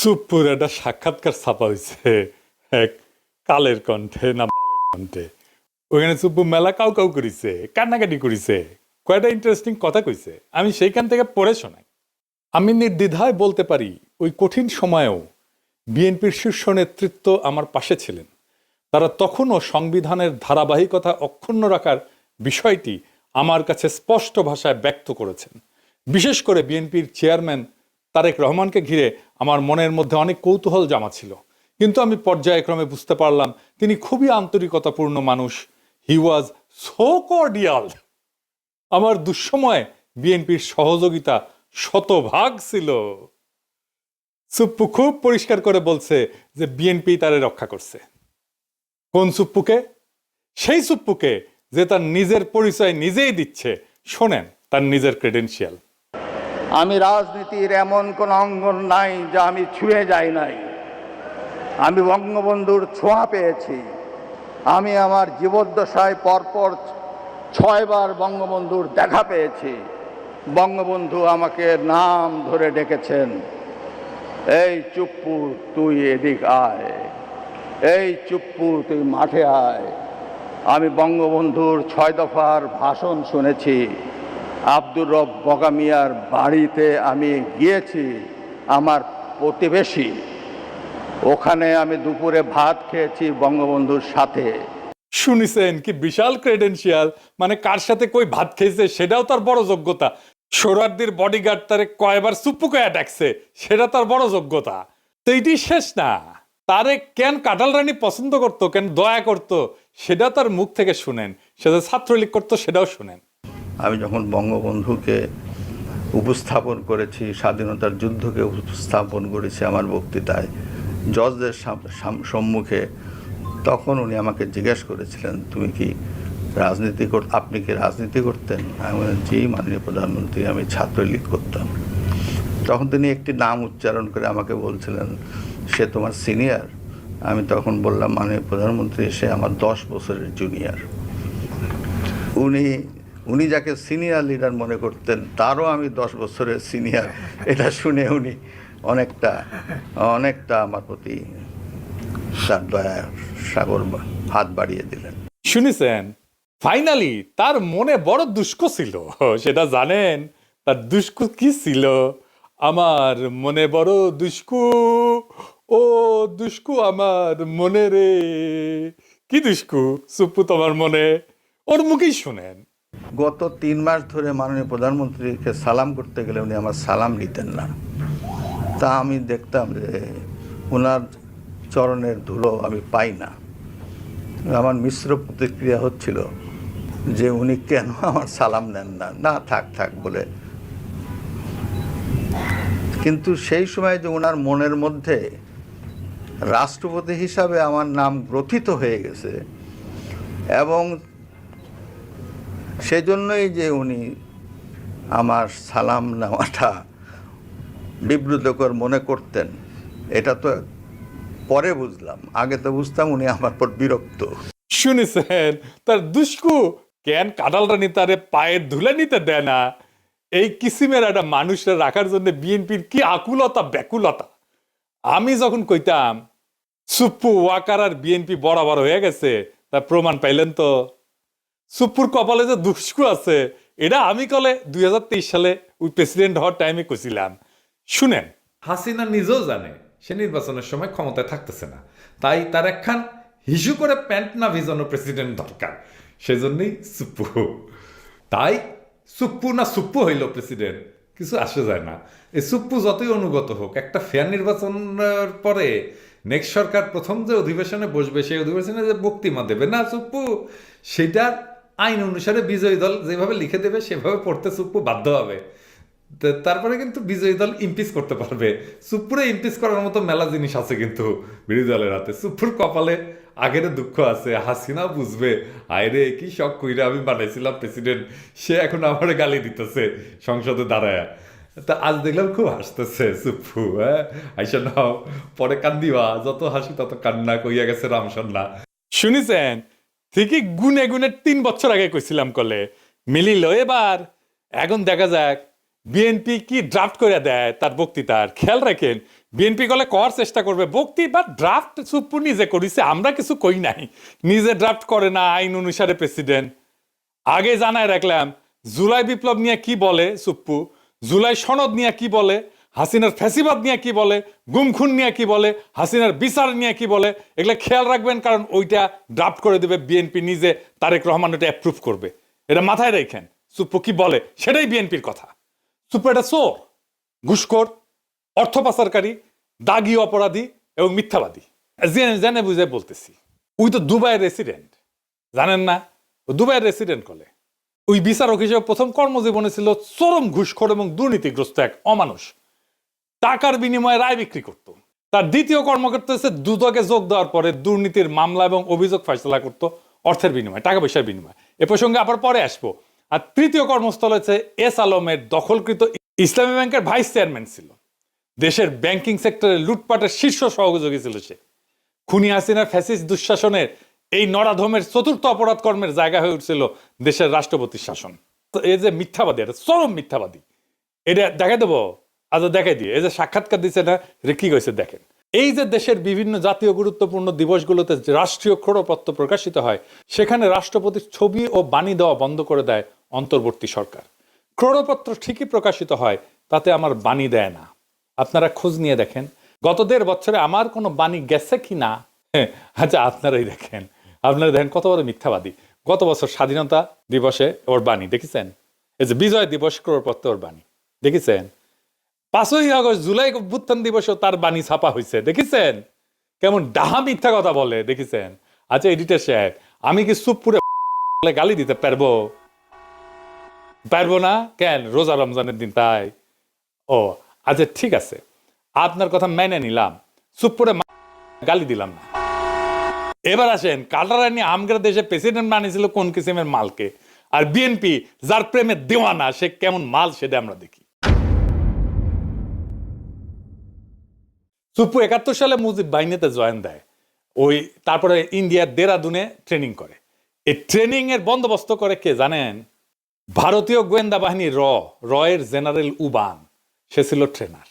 সুপুর একটা সাক্ষাৎকার ছাপা হয়েছে এক কালের কণ্ঠে না বালের কণ্ঠে। ওখানে সুপ্পু মেলা কাউ কাউ করিছে, কান্নাকাটি করিছে, কয়টা ইন্টারেস্টিং কথা কইছে। আমি সেইখান থেকে পড়ে শোনাই। আমি নির্দ্বিধায় বলতে পারি ওই কঠিন সময়েও বিএনপির শীর্ষ নেতৃত্ব আমার পাশে ছিলেন। তারা তখনও সংবিধানের ধারাবাহিকতা অক্ষুণ্ণ রাখার বিষয়টি আমার কাছে স্পষ্ট ভাষায় ব্যক্ত করেছেন। বিশেষ করে বিএনপির চেয়ারম্যান তারেক রহমানকে ঘিরে আমার মনের মধ্যে অনেক কৌতূহল জমা ছিল, কিন্তু আমি পর্যায়ক্রমে বুঝতে পারলাম তিনি খুবই আন্তরিকতাপূর্ণ মানুষ। হি ওয়াজ সো কর্ডিয়াল। আমার দুঃসময়ে বিএনপির সহযোগিতা শতভাগ ছিল। সুপ্পু খুব পরিষ্কার করে বলছে যে বিএনপি তারে রক্ষা করছে। কোন সুপ্পুকে? সেই সুপ্পুকে যে তার নিজের পরিচয় নিজেই দিচ্ছে। শোনেন তার নিজের ক্রেডেনশিয়াল। আমি রাজনীতির এমন কোন অঙ্গন নাই যা আমি ছুঁয়ে যাই নাই। আমি বঙ্গবন্ধুর ছোঁয়া পেয়েছি। আমি আমার জীবদ্দশায় পরপর 6 বার বঙ্গবন্ধুর দেখা পেয়েছি। বঙ্গবন্ধু আমাকে নাম ধরে ডেকেছেন, এই চুপ্পু তুই এদিক আয়, এই চুপ্পু তুই মাঠে আয়। আমি বঙ্গবন্ধুর 6 দফার ভাষণ শুনেছি। আব্দুর রব বগামিয়ার বাড়িতে আমি গিয়েছি, আমার প্রতিবেশী। ওখানে আমি দুপুরে ভাত খেয়েছি বঙ্গবন্ধুর সাথে। শুনিছেন কি বিশাল ক্রেডেনশিয়াল? মানে কার সাথে কই ভাত খেয়েছে সেটাও তার বড় যোগ্যতা। সোহরাওয়ার্দীর বডিগার্ড তারে কয়বার সুপ্পু কয়া ডাকছে সেটা তার বড় যোগ্যতা। তো এইটি শেষ না, তারে কেন কাঁঠাল রানী পছন্দ করতো, কেন দয়া করতো, সেটা তার মুখ থেকে শুনেন। সে যে ছাত্রলীগ করতো সেটাও শুনেন। আমি যখন বঙ্গবন্ধুকে উপস্থাপন করেছি, স্বাধীনতার যুদ্ধকে উপস্থাপন করেছি আমার বক্তৃতায় জজদের সম্মুখে, তখন উনি আমাকে জিজ্ঞেস করেছিলেন, তুমি কি আপনি কি রাজনীতি করতেন? আমি বললাম, জি মাননীয় প্রধানমন্ত্রী, আমি ছাত্রলীগ করতাম। তখন তিনি একটি নাম উচ্চারণ করে আমাকে বলছিলেন, সে তোমার সিনিয়র? আমি তখন বললাম, মাননীয় প্রধানমন্ত্রী, সে আমার 10 বছরের জুনিয়র। উনি যাকে সিনিয়র লিডার মনে করতেন তারও আমি 10 বছরের সিনিয়র। এটা শুনে উনি অনেকটা আমার প্রতি তার দয়ার সাগর হাত বাড়িয়ে দিলেন। শুনেছেন? ফাইনালি তার মনে বড় দুষ্কু ছিল। সেটা জানেন তার দুষ্কু কি ছিল? আমার মনে বড় দুষ্কু, ও দুষ্কু আমার মনে রে। কি দুষ্কু সুপ্পু তোমার মনে? ওর মুখেই শুনেন। গত 3 মাস ধরে মাননীয় প্রধানমন্ত্রীকে সালাম করতে গেলে উনি আমার সালাম নিতেন না। তা আমি দেখতাম যে ওনার চরণের ধুলো আমি পাই না। আমার মিশ্র প্রতিক্রিয়া হচ্ছিল যে উনি কেন আমার সালাম নেন না, না থাক বলে। কিন্তু সেই সময় যে ওনার মনের মধ্যে রাষ্ট্রপতি হিসাবে আমার নাম গ্রথিত হয়ে গেছে, এবং সেজন্যই যে উনি আমার সালাম নেওয়াটা বিব্রতকর মনে করতেন, এটা তো পরে বুঝলাম। আগে তো বুঝতাম উনি আমার পর বিরক্ত। শুনেছেন তার দুষ্কু কেন কাঁঠাল রানী তারে পায়ের ধুলে নিতে দেয় না? এই কিসিমের একটা মানুষরা রাখার জন্য বিএনপির কি আকুলতা ব্যাকুলতা। আমি যখন কইতাম সুপ্পু ওয়াকার আর বিএনপি বরাবর হয়ে গেছে, তার প্রমাণ পাইলেন তো। সুপ্পুর কপালে যে দুষ্কু আছে এটা আমি কলে 2023 সালে ওই প্রেসিডেন্ট হওয়ার টাইমে কইছিলাম। শুনেন, হাসিনা নিজেও জানে সে নির্বাচনের সময় ক্ষমতায় থাকতেছে না, তাই তার একখান হিসু করে প্যান্ট না ভিজানো প্রেসিডেন্ট দরকার। সেজন্যই সুপ্পু। তাই সুপ্পু হইল প্রেসিডেন্ট, কিছু আসে যায় না। এই সুপ্পু যতই অনুগত হোক, একটা ফেয়ার নির্বাচনের পরে নেক্সট সরকার প্রথম যে অধিবেশনে বসবে সেই অধিবেশনে যে বক্তৃতা দেবে না সুপ্পু, সেটার আইন অনুসারে বিজয়ী দল যেভাবে লিখে দেবে সেভাবে পড়তে সুপ্পু বাধ্য হবে। তারপরে কিন্তু বিজয়ী দল ইমপিচ করতে পারবে। সুপ্পুরে ইমপিচ করার মতো মেলা জিনিস আছে কিন্তু বিরোধী দলের হাতে। সুপ্পুর কপালে আগের দুঃখ আছে, হাসিনা বুঝবে আয়রে কি শখ কইরা আমি বানাইছিলাম প্রেসিডেন্ট, সে এখন আমার গালি দিতেছে সংসদে দাঁড়ায়। তা আজ দেখলাম খুব হাসতেছে সুপ্পু। হ্যাঁ, আইসা নাও, পরে কান্দিবা, যত হাসি তত কান্না, কইয়া গেছে রামসন্না। শুনিছেন? ঠিকই গুনে গুনে 3 বছর আগে কইছিলাম কলে মিলিল এবার। এখন দেখা যাক বিএনপি কি ড্রাফট করে দেয় তার বক্তৃতার। খেয়াল রাখেন বিএনপি কলে করার চেষ্টা করবে বক্তি বা ড্রাফট সুপ্পু নিজে করিছে, আমরা কিছু কই নাই, নিজে ড্রাফট করে না আইন অনুসারে প্রেসিডেন্ট। আগে জানায় রাখলাম জুলাই বিপ্লব নিয়ে কি বলে সুপ্পু, জুলাই সনদ নিয়ে কি বলে, হাসিনার ফ্যাসিবাদ নিয়ে কি বলে, গুমখুন নিয়ে কি বলে, হাসিনার বিচার নিয়ে কি বলে, এগুলো খেয়াল রাখবেন, কারণ ওইটা ড্রাফট করে দেবে বিএনপি নিজে, তারেক রহমান ওটা অ্যাপ্রুভ করবে। এটা মাথায় রাখেন সুপ্পু কি বলে সেটাই বিএনপির কথা। সুপ্পু এটা চোর, ঘুষখোর, অর্থ পাচারকারী, দাগী অপরাধী এবং মিথ্যাবাদী। জেনে জেনে বুঝে বলতেছি, ওই তো দুবাইয়ের রেসিডেন্ট, জানেন না? ও দুবাইয়ের রেসিডেন্ট কলে ওই বিচারক হিসেবে প্রথম কর্মজীবনে ছিল চরম ঘুষখোর এবং দুর্নীতিগ্রস্ত এক অমানুষ, টাকার বিনিময়ে রায় বিক্রি করত। তার দ্বিতীয় কর্মকর্তা হচ্ছে দুদকে যোগ দেওয়ার পরে দুর্নীতির মামলা এবং অভিযোগ ফয়সলা করত অর্থের বিনিময়ে, টাকা পয়সার বিনিময়ে। এ প্রসঙ্গে আবার পরে আসবো। আর তৃতীয় কর্মস্থল হচ্ছে এস আলমের দখলকৃত ইসলামী ব্যাংকের ভাইস চেয়ারম্যান ছিল, দেশের ব্যাংকিং সেক্টরে লুটপাটের শীর্ষ সহযোগী ছিল সে। খুনি হাসিনার ফ্যাসিস্ট দুঃশাসনের এই নরাধমের চতুর্থ অপরাধ কর্মের জায়গা হয়ে উঠছিল দেশের রাষ্ট্রপতির শাসন। তো এই যে মিথ্যাবাদী, এটা চরম মিথ্যাবাদী, এটা দেখাই দেবো, আজ দেখাই দিয়ে। এই যে সাক্ষাৎকার দিচ্ছে না, এটা কি কইছে দেখেন। এই যে দেশের বিভিন্ন জাতীয় গুরুত্বপূর্ণ দিবসগুলোতে রাষ্ট্রীয় ক্রোড়পত্র প্রকাশিত হয়, সেখানে রাষ্ট্রপতির ছবি ও বাণী দেওয়া বন্ধ করে দেয় অন্তর্বর্তী সরকার। ক্রোড়পত্র ঠিকই প্রকাশিত হয়, তাতে আমার বাণী দেয় না। আপনারা খোঁজ নিয়ে দেখেন গত 1.5 বছরে আমার কোনো বাণী গেছে কি না। আচ্ছা আপনারাই দেখেন, আপনারা দেখেন কত বড় মিথ্যাবাদী। গত বছর স্বাধীনতা দিবসে ওর বাণী দেখেছেন, এই যে বিজয় দিবস ক্রোড়পত্র ওর বাণী দেখেছেন, 5ই আগস্ট জুলাই অভ্যুত্থান দিবসেও তার বাণী ছাপা হয়েছে দেখেছেন, কেমন ডাহা মিথ্যা কথা বলে দেখেছেন। আচ্ছা এডিটর সাহেব, আমি কি সুপ্পুরে গালি দিতে পারবো? পারবো না কেন? রোজা রমজানের দিন তাই। ও আচ্ছা ঠিক আছে, আপনার কথা মেনে নিলাম, সুপ্পুরে গালি দিলাম না। এবার আসেন, কাটারানি আমগের দেশে প্রেসিডেন্ট বানিয়েছিল কোন কিসিমের মালকে, আর বিএনপি যার প্রেমে দেওয়ানা সে কেমন মাল সেটা আমরা দেখি। সুপ্পু 71 সালে মুজিব বাহিনীতে জয়েন দেয়, ওই তারপরে ইন্ডিয়ার দেরাদুনে ট্রেনিং করে। এই ট্রেনিং এর বন্দোবস্ত করে কে জানেন? ভারতীয় গোয়েন্দা বাহিনী রয়ের জেনারেল উবান, সে ছিল ট্রেনার।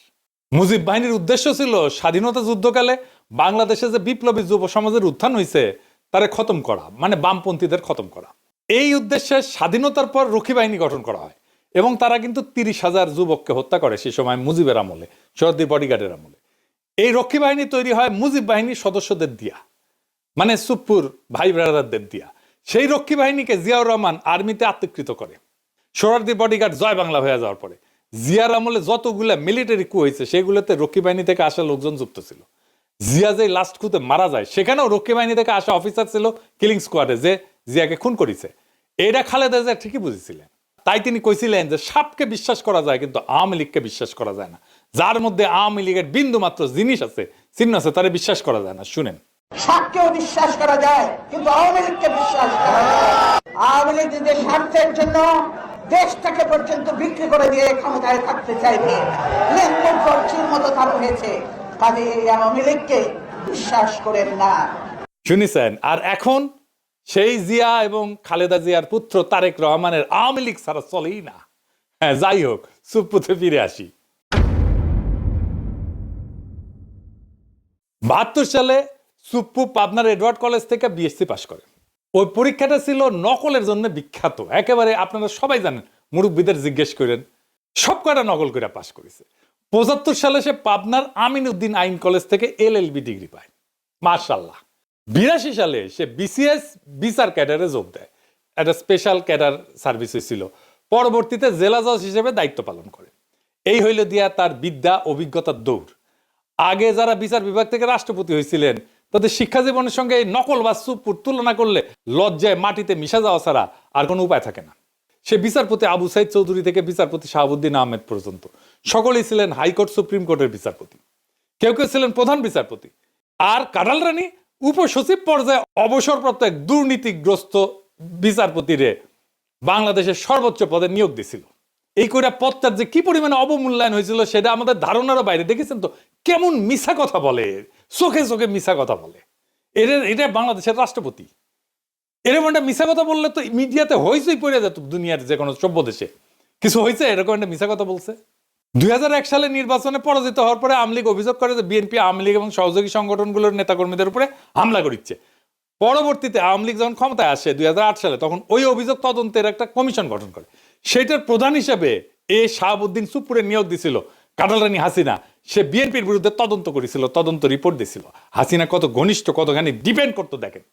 মুজিব বাহিনীর উদ্দেশ্য ছিল স্বাধীনতা যুদ্ধকালে বাংলাদেশে যে বিপ্লবী যুব সমাজের উত্থান হয়েছে তারে খতম করা, মানে বামপন্থীদের খতম করা। এই উদ্দেশ্যে স্বাধীনতার পর রক্ষী বাহিনী গঠন করা হয় এবং তারা কিন্তু 30,000 যুবককে হত্যা করে সে সময় মুজিবের আমলে, শহীদ বডিগার্ডের আমলে। এই রক্ষী বাহিনী তৈরি হয় মুজিব বাহিনীর সদস্যদের দিয়া, মানে সুপ্পুর ভাই ব্রাদারদের দিয়া। সেই রক্ষী বাহিনীকে জিয়াউর রহমান আর্মিতে আত্মীকৃত করে। সোহরাওয়ার্দী বডিগার্ড জয় বাংলা হয়ে যাওয়ার পরে জিয়ার আমলে যতগুলা মিলিটারি কু হয়েছে সেগুলোতে রক্ষী বাহিনী থেকে আসা লোকজন যুক্ত ছিল। জিয়া যে লাস্ট কুতে মারা যায় সেখানেও রক্ষী বাহিনী থেকে আসা অফিসার ছিল কিলিং স্কোয়াডে, যে জিয়াকে খুন করেছে। এটা খালেদা জিয়া ঠিকই বুঝেছিলেন, তাই তিনি কইছিলেন যে সাপকে বিশ্বাস করা যায় কিন্তু আওয়ামী লীগকে বিশ্বাস করা যায় না। যার মধ্যে আওয়ামী লীগের বিন্দু মাত্র জিনিস আছে, চিহ্ন আছে, তারে বিশ্বাস করা যায় না। শুনেন, সাপকেও বিশ্বাস করা যায় কিন্তু আওয়ামী লীগকে বিশ্বাস করা যায় না। আওয়ামী লীগ নিজের স্বার্থের জন্য দেশটাকে পর্যন্ত বিক্রি করে দিয়ে ক্ষমতায় থাকতে চাইবে, লেনদেন করছির মতো তার হয়েছে। কাজে এই আওয়ামী লীগকে বিশ্বাস করেন না। শুনেছেন? আর এখন সেই জিয়া এবং খালেদা জিয়ার পুত্র তারেক রহমানের আওয়ামী লীগ ছাড়া চলেই না। হ্যাঁ যাই হোক, সুপ্পুতে ফিরে আসি। 72 সালে সুপ্পু পাবনার এডওয়ার্ড কলেজ থেকে বিএসসি পাশ করে। ওই পরীক্ষাটা ছিল নকলের জন্য বিখ্যাত, একেবারে আপনারা সবাই জানেন, মুরব্বীদের জিজ্ঞেস করেন, সব কয়টা নকল করে পাশ করেছে। 75 সালে সে পাবনার আমিন উদ্দিন আইন কলেজ থেকে এলএলবি ডিগ্রি পায়, মাশাআল্লাহ। 82 সালে সে বিসিএস বিচার ক্যাডারে যোগ দেয়, একটা স্পেশাল ক্যাডার সার্ভিস ছিল। পরবর্তীতে জেলা জজ হিসেবে দায়িত্ব পালন করে। এই হইল দিয়া তার বিদ্যা অভিজ্ঞতার দৌড়। আগে যারা বিচার বিভাগ থেকে রাষ্ট্রপতি হয়েছিলেন তাদের শিক্ষা জীবনের সঙ্গে এই নকল বা সুপ্পুর তুলনা করলে লজ্জায় মাটিতে মিশা যাওয়া ছাড়া আর কোনো উপায় থাকে না। সে বিচারপতি আবু সাইদ চৌধুরী থেকে বিচারপতি শাহাবুদ্দিন আহমেদ পর্যন্ত সকলেই ছিলেন হাইকোর্ট সুপ্রিম কোর্টের বিচারপতি, কেউ কেউ ছিলেন প্রধান বিচারপতি। আর কাঁঠাল রানী উপসচিব পর্যায়ে অবসরপ্রাপ্ত এক দুর্নীতিগ্রস্ত বিচারপতিরে বাংলাদেশের সর্বোচ্চ পদে নিয়োগ দিছিল। এই কইরা পদটার যে কি পরিমাণে অবমূল্যায়ন হয়েছিল সেটা আমাদের ধারণারও বাইরে। দেখেছেন তো কেমন মিছা কথা বলে, চোখে চোখে মিছা কথা বলে। এটা বাংলাদেশের রাষ্ট্রপতি। এরকম একটা মিছা কথা বললে তো মিডিয়াতে হইচই পড়ে যেত দুনিয়ার যে কোনো সভ্য দেশে। কিছু হয়েছে এরকম একটা মিছা কথা বলছে। 2001 সালে নির্বাচনে পরাজিত হওয়ার পরে আওয়ামী লীগ অভিযোগ করে যে বিএনপি আওয়ামী লীগ এবং সহযোগী সংগঠনগুলোর নেতাকর্মীদের উপরে হামলা করিচ্ছে। পরবর্তীতে আওয়ামী লীগ যখন ক্ষমতায় আসে 2008 সালে, তখন ওই অভিযোগ তদন্তের একটা কমিশন গঠন করে। সেটার প্রধান হিসেবে শাহাবুদ্দিন সুপ্পুরের নিয়োগ দিছিল কাঁঠালরানী হাসিনা। সে বিএনপির বিরুদ্ধে তদন্ত করেছিল, তদন্ত রিপোর্ট দিছিল। হাসিনা কত ঘনিষ্ঠ, কতখানি ডিপেন্ড করতো দেখেন,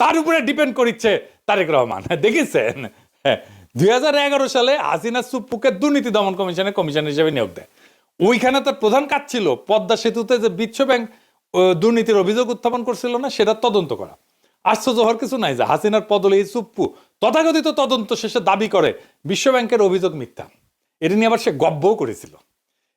তার উপরে ডিপেন্ড করিচ্ছে তারেক রহমান। দেখেছেন? হ্যাঁ, 2011 সালে হাসিনা সুপ্পুকে দুর্নীতি দমন কমিশনের হিসেবে নিয়োগ দেয়। ওইখানে তার প্রধান কাজ ছিল পদ্মা সেতুতে যে বিশ্ব ব্যাংক দুর্নীতির অভিযোগ উত্থাপন করছিল না, সেটা তদন্ত করা। আশ্চর্য হওয়ার কিছু নাই যে হাসিনার পদলে এই সুপ্পু তথাকথিত তদন্ত শেষে দাবি করে বিশ্ব ব্যাংকের অভিযোগ মিথ্যা। এটা নিয়ে আবার সে গব্বও করেছিল।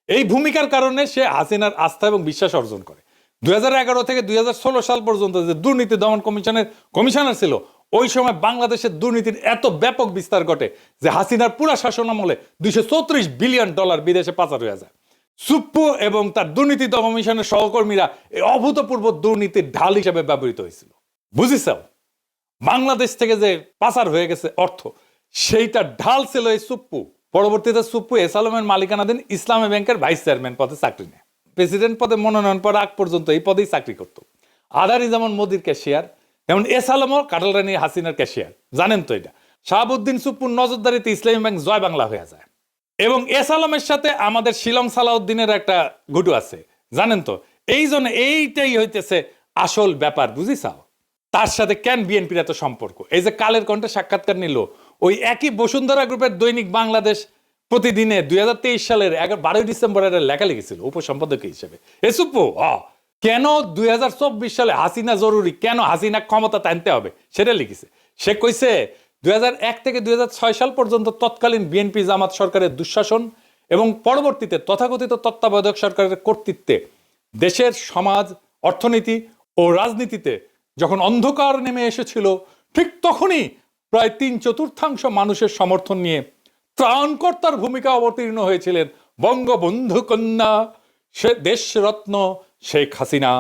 এই ভূমিকার কারণে সে হাসিনার আস্থা এবং বিশ্বাস অর্জন করে। 2011 থেকে 2016 সাল পর্যন্ত যে দুর্নীতি দমন কমিশনের কমিশনার ছিল, ওই সময় বাংলাদেশের দুর্নীতির এত ব্যাপক বিস্তার ঘটে যে হাসিনার পুরা শাসন আমলে $234 বিলিয়ন বিদেশে পাচার হয়ে যায়। সুপ্পু এবং তার দুর্নীতি দমন কমিশনের সহকর্মীরা এই অভূতপূর্ব দুর্নীতির ঢাল হিসেবে ব্যবহৃত হয়েছিল। বুঝিস? বাংলাদেশ থেকে যে পাচার হয়ে গেছে অর্থ, সেইটা ঢাল ছিল এই সুপ্পু। পরবর্তীতে সুপ্পু এস আলমের মালিকানাধীন ইসলামী ব্যাংকের ভাইস চেয়ারম্যান পদে চাকরি নেয়। প্রেসিডেন্ট পদে মনোনয়ন পাওয়ার আগ পর্যন্ত এই পদেই চাকরি করত। আদানি যেমন মোদির ক্যাশিয়ার, যেমন এস আলমও কাঁঠালরানী হাসিনার ক্যাশিয়ার। জানেন তো এটা? শাহাবুদ্দিন সুপ্পুর নজরদারিতে ইসলামী ব্যাংক জয় বাংলা হয়ে যায়। এবং এস আলমের সাথে আমাদের শিলং সালাউদ্দিনের একটা গুটু আছে, জানেন তো? এই জন্য এইটাই হইতেছে আসল ব্যাপার। বুঝিসাও? তার সাথে কেন বিএনপির এত সম্পর্ক? এই যে কালের কণ্ঠে সাক্ষাৎকার নিল, ওই একই বসুন্ধরা গ্রুপের দৈনিক বাংলাদেশ প্রতিদিনে 2023 সালের 12 ডিসেম্বরের লেখা লিখেছিল উপসম্পাদক হিসেবে। এসুপো কেন 2024 সালে হাসিনা জরুরি, কেন হাসিনা ক্ষমতা টানতে হবে, সেটা লিখেছে। সে কইছে 2001 থেকে 2006 সাল পর্যন্ত তৎকালীন বিএনপি জামাত সরকারের দুঃশাসন এবং পরবর্তীতে তথাকথিত তত্ত্বাবধায়ক সরকারের কর্তৃত্বে দেশের সমাজ, অর্থনীতি ও রাজনীতিতে যখন অন্ধকার নেমে এসেছিল, ঠিক তখনই প্রায় 3/4 মানুষের সমর্থন নিয়ে ত্রাণকর্তার ভূমিকা অবতীর্ণ হয়েছিলেন বঙ্গবন্ধু কন্যা দেশরত্ন শেখ হাসিনা।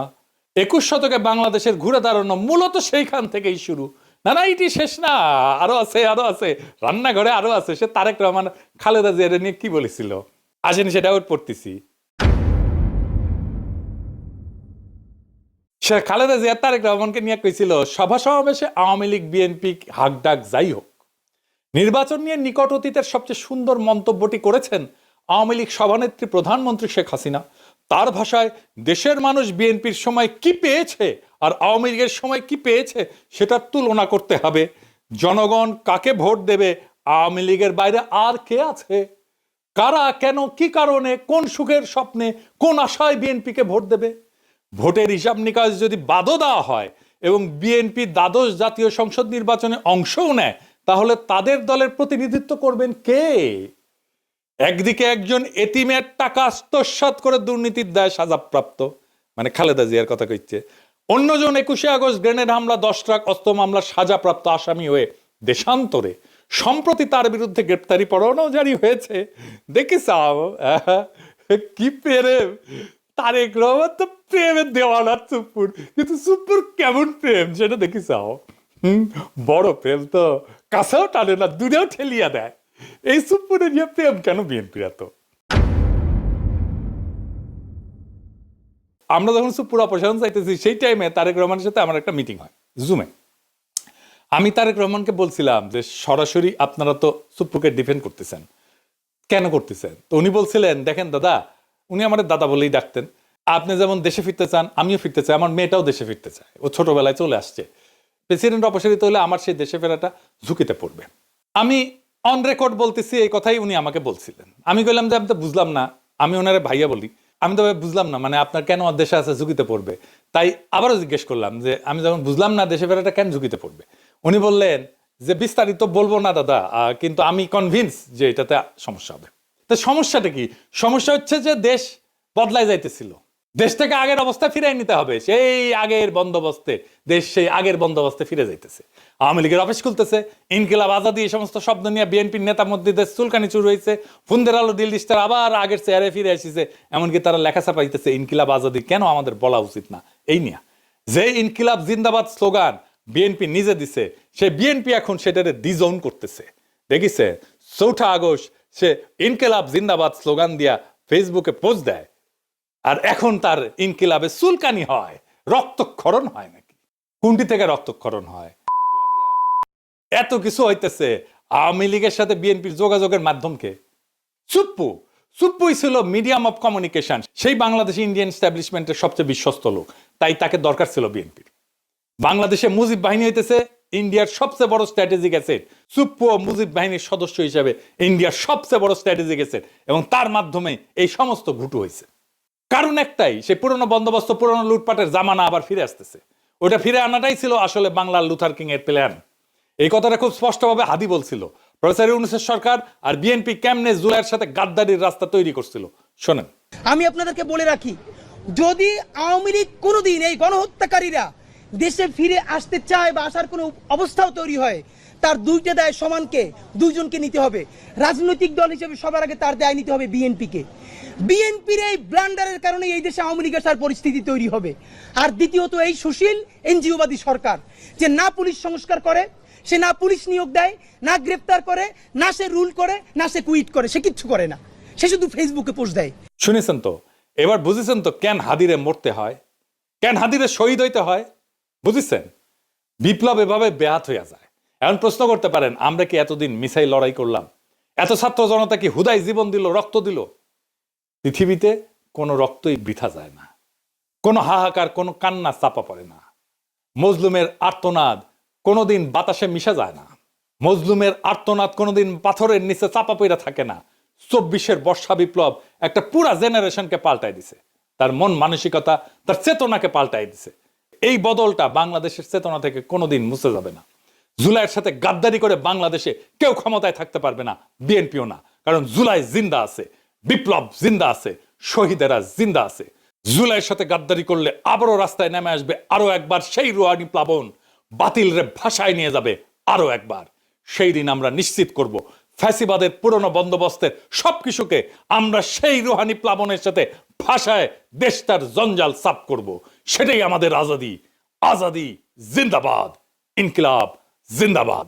21 শতকে বাংলাদেশের ঘুরে দাঁড়ানো মূলত সেইখান থেকেই শুরু। না না, এটি শেষ না, আরো আছে, আরো আছে, রান্নাঘরে আরো আছে। সে তারেক রহমান খালেদা জিয়া নিয়ে কি বলেছিল, আসেন সেটাও পড়তেছি। সে খালেদা জিয়া তারেক রহমানকে নিয়ে কইছিল, সভা সমাবেশে আওয়ামী লীগ বিএনপি হাক ডাক যাই হোক, নির্বাচন নিয়ে নিকট অতীতের সবচেয়ে সুন্দর মন্তব্যটি করেছেন আওয়ামী লীগ সভানেত্রী প্রধানমন্ত্রী শেখ হাসিনা। তার ভাষায়, দেশের মানুষ বিএনপির সময় কি পেয়েছে আর আওয়ামী লীগের সময় কি পেয়েছে সেটার তুলনা করতে হবে। জনগণ কাকে ভোট দেবে, আওয়ামী লীগের বাইরে আর কে আছে? কারা, কেন, কি কারণে, কোন সুখের স্বপ্নে, কোন আশায় বিএনপিকে ভোট দেবে? ভোটের হিসাব নিকাশ যদি বাদও দেওয়া হয় এবং বিএনপি দ্বাদশ জাতীয় সংসদ নির্বাচনে অংশও নেয়, তাহলে তাদের দলের প্রতিনিধিত্ব করবেন কে? একদিকে একজন এতিমের টাকা আত্মসাৎ করে দুর্নীতির দায়ে সাজাপ্রাপ্ত, মানে খালেদা জিয়ার কথা কইছে, অন্যজন 21শে আগস্ট গ্রেনেড হামলা, 10 ট্রাক অস্ত্র মামলার সাজাপ্রাপ্ত আসামি হয়ে দেশান্তরে। সম্প্রতি তার বিরুদ্ধে গ্রেপ্তারি পরোয়ানাও জারি হয়েছে। দেখিসাও কি প্রেম! তারেক রহমান তো প্রেমের দেওয়ানা সুপ্পুর, কিন্তু সুপ্পুর কেমন প্রেম সেটা দেখিসাও। বড় প্রেম তো, কাছেও টানে না, দূরেও ঠেলিয়া দেয়। এই সুপ্পুরের নিয়ে প্রেম কেন বিএনপির এত? আমরা যখন সুপ্পুর অপসারণ চাইতেছি, সেই টাইমে তারেক রহমানের সাথে আমার একটা মিটিং হয় জুমে। আমি তারেক রহমানকে বলছিলাম যে সরাসরি আপনারা তো সুপ্পুকে ডিফেন্ড করতেছেন, কেন করতেছেন? তো উনি বলছিলেন, দেখেন দাদা, উনি আমার দাদা বলেই ডাকতেন, আপনি যেমন দেশে ফিরতে চান, আমিও ফিরতে চাই, আমার মেয়েটাও দেশে ফিরতে চায়, ও ছোটবেলায় চলে আসছে। প্রেসিডেন্ট অপসারিত হলে আমার সেই দেশে ফেরাটা ঝুঁকিতে পড়বে। আমি অন রেকর্ড বলতেছি, এই কথাই উনি আমাকে বলছিলেন। আমি বললাম যে আমি তো বুঝলাম না, আমি ওনারে ভাইয়া বলি, আমি তো বুঝলাম না, মানে আপনার কেন দেশে আছে ঝুঁকিতে পড়বে? তাই আবারও জিজ্ঞেস করলাম যে আমি যখন বুঝলাম না দেশে ফেরাটা কেন ঝুঁকিতে পড়বে, উনি বললেন যে বিস্তারিত বলবো না দাদা, কিন্তু আমি কনভিন্স যে এটাতে সমস্যা হবে। তো সমস্যাটা কি? সমস্যা হচ্ছে যে দেশ বদলায় যাইতেছিল, দেশটাকে আগের অবস্থায় ফিরে নিতে হবে। সেই আগের বন্দোবস্তে, দেশ সেই আগের বন্দোবস্তে ফিরে যাইতেছে। আওয়ামী লীগের অফিস খুলতেছে, ইনকিলাব আজাদি, এই সমস্ত শব্দ নিয়ে বিএনপির নেতার মধ্যে দেশ চুলকানি শুরু হয়েছে। ফুন্দের আলো দিল্লি স্টার আবার আগের চেয়ারে ফিরে এসেছে, এমনকি তারা লেখা ছাপাইতেছে ইনকিলাব আজাদি কেন আমাদের বলা উচিত না। এই নিয়ে যে ইনকিলাব জিন্দাবাদ স্লোগান বিএনপি নিজে দিছে, সে বিএনপি এখন সেটারে ডিজোন করতেছে। দেখিছে 4 আগস্ট সে ইনকিলাব জিন্দাবাদ স্লোগান দিয়া ফেসবুকে পোস্ট দেয়, আর এখন তার ইনকিলাবে চুলকানি হয়, রক্তক্ষরণ হয় নাকি? কোনটি থেকে রক্তক্ষরণ হয়? এত কিছু হইতেছে, আওয়ামী লীগের সাথে বিএনপির যোগাযোগের মাধ্যমকে সুপ্পু সুপ্পুই ছিল মিডিয়াম অফ কমিউনিকেশন। সেই বাংলাদেশ ইন্ডিয়ান এস্টাবলিশমেন্টের সবচেয়ে বিশ্বস্ত লোক, তাই তাকে দরকার ছিল বিএনপির। বাংলাদেশে মুজিব বাহিনী হইতেছে ইন্ডিয়ার সবচেয়ে বড় স্ট্র্যাটেজিক অ্যাসেট। সুপ্পু মুজিব বাহিনীর সদস্য হিসেবে ইন্ডিয়ার সবচেয়ে বড় স্ট্র্যাটেজিক অ্যাসেট, এবং তার মাধ্যমে এই সমস্ত ঘুটু হয়েছে। কারণ একটাই, সে পুরনো বন্দোবস্ত, পুরনো লুটপাটের জামানা আবার ফিরে আসতেছে। ওটা ফিরে আনাটাই ছিল আসলে বাংলার লুথার কিং এর প্ল্যান। এই কথাটা খুব স্পষ্টভাবে হাদি বলছিল। প্রফেসর ইউনূসের সরকার আর বিএনপি কেমনে জুলাইয়ের সাথে গাদ্দারির রাস্তা তৈরি করছিল শোনেন। আমি আপনাদেরকে বলে রাখি, যদি আওয়ামী লীগ কোনোদিন এই গণহত্যাকারীরা দেশে ফিরে আসতে চায় বা আসার কোনো অবস্থাও তৈরি হয়, তার দুইটা দায় সমানকে, দুইজনকে নিতে হবে। রাজনৈতিক দল হিসেবে সবার আগে তার দায় নিতে হবে বিএনপিকে। বিএনপির এই ব্লান্ডারের কারণে এই দেশে আওয়ামী লীগের আসার পরিস্থিতি তৈরি হবে। আর দ্বিতীয়ত, এই সুশীল এনজিওবাদী সরকার যে না পুলিশ সংস্কার করে, সে না পুলিশ নিয়োগ দেয়, না গ্রেপ্তার করে, না সে রুল করে, না সে কুইট করে, সে কিচ্ছু করে না, সে শুধু ফেসবুকে পোস্ট দেয়। শুনেছেন তো? এবার বুঝেছেন তো কেন হাদিরে মরতে হয়, কেন হাদিরে শহীদ হইতে হয়? বুঝেছেন? বিপ্লব এভাবে ব্যাহত হইয়া যায়। এখন প্রশ্ন করতে পারেন, আমরা কি এতদিন মিসাইল লড়াই করলাম? এত ছাত্র জনতা কি হুদাই জীবন দিল, রক্ত দিল? পৃথিবীতে কোনো রক্তই বৃথা যায় না, কোনো হাহাকার, কোনো কান্না চাপা পড়ে না। মজলুমের আর্তনাদ কোনোদিন বাতাসে মিশা যায় না। মজলুমের আর্তনাদ কোনোদিন পাথরের নিচে চাপা পড়ে থাকে না। 24-এর বর্ষা বিপ্লব একটা পুরা জেনারেশনকে পাল্টাই দিছে, তার মন মানসিকতা, তার চেতনাকে পাল্টাই দিছে। এই বদলটা বাংলাদেশের চেতনা থেকে কোনোদিন মুছে যাবে না। জুলাইয়ের সাথে গাদ্দারি করে বাংলাদেশে কেউ ক্ষমতায় থাকতে পারবে না, বিএনপিও না। কারণ জুলাই জিন্দা আছে, বিপ্লব জিন্দা আছে, শহীদেরা জিন্দা আছে। জুলাইয়ের সাথে গাদ্দারি করলে আবারও রাস্তায় নেমে আসবে আরো একবার সেই রুহানি প্লাবন, বাতিলরে ভাষায় নিয়ে যাবে আরো একবার। সেই দিন আমরা নিশ্চিত করব ফ্যাসিবাদের পুরনো বন্দোবস্তের সবকিছুকে আমরা সেই রুহানি প্লাবনের সাথে ভাষায় দেশটার জঞ্জাল সাফ করব। সেটাই আমাদের আজাদি। আজাদি জিন্দাবাদ, ইনকিলাব জিন্দাবাদ।